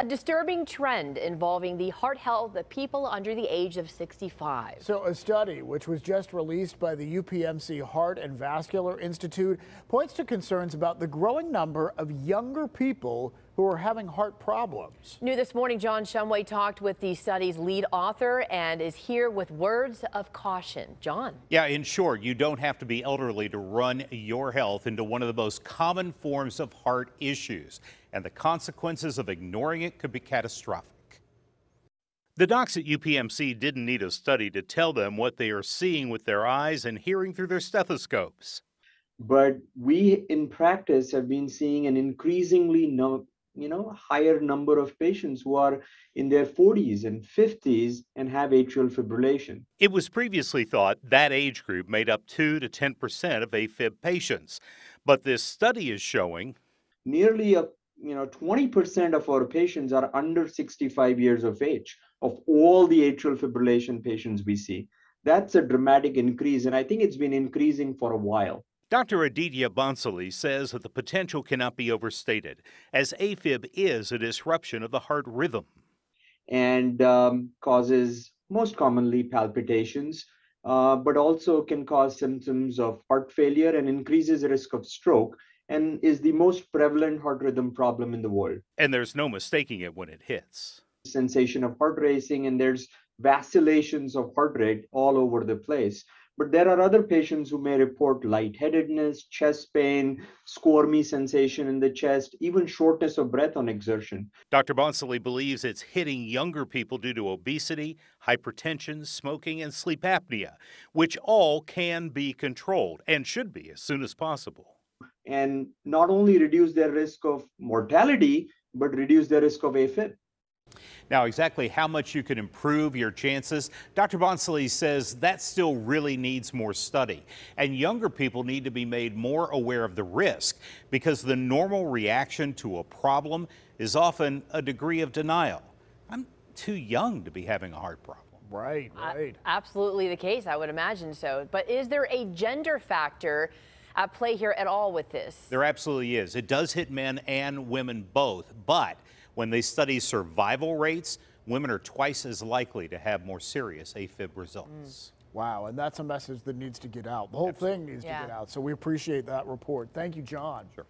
A disturbing trend involving the heart health of people under the age of 65. So a study which was just released by the UPMC Heart and Vascular Institute points to concerns about the growing number of younger people who are having heart problems. New this morning, John Shumway talked with the study's lead author and is here with words of caution. John. Yeah, in short, you don't have to be elderly to run your health into one of the most common forms of heart issues, and the consequences of ignoring it could be catastrophic. The docs at UPMC didn't need a study to tell them what they are seeing with their eyes and hearing through their stethoscopes. But we in practice have been seeing an increasingly higher number of patients who are in their 40s and 50s and have atrial fibrillation. It was previously thought that age group made up 2 to 10% of AFib patients, but this study is showing nearly 20% of our patients are under 65 years of age of all the atrial fibrillation patients we see. That's a dramatic increase, and I think it's been increasing for a while. Dr. Aditya Bansali says that the potential cannot be overstated, as AFib is a disruption of the heart rhythm. And causes most commonly palpitations, but also can cause symptoms of heart failure and increases the risk of stroke, and is the most prevalent heart rhythm problem in the world. And there's no mistaking it when it hits. Sensation of heart racing, and there's vacillations of heart rate all over the place. But there are other patients who may report lightheadedness, chest pain, squirmy sensation in the chest, even shortness of breath on exertion. Dr. Bansali believes it's hitting younger people due to obesity, hypertension, smoking, and sleep apnea, which all can be controlled and should be as soon as possible. And not only reduce their risk of mortality, but reduce their risk of AFib. Now, exactly how much you can improve your chances, Dr. Bansali says that still really needs more study. And younger people need to be made more aware of the risk, because the normal reaction to a problem is often a degree of denial. I'm too young to be having a heart problem. Right. Absolutely the case, I would imagine so. But is there a gender factor at play here at all with this? There absolutely is. It does hit men and women both, but when they study survival rates, women are twice as likely to have more serious AFib results. Wow, and that's a message that needs to get out. The whole thing needs to get out, so we appreciate that report. Thank you, John. Sure.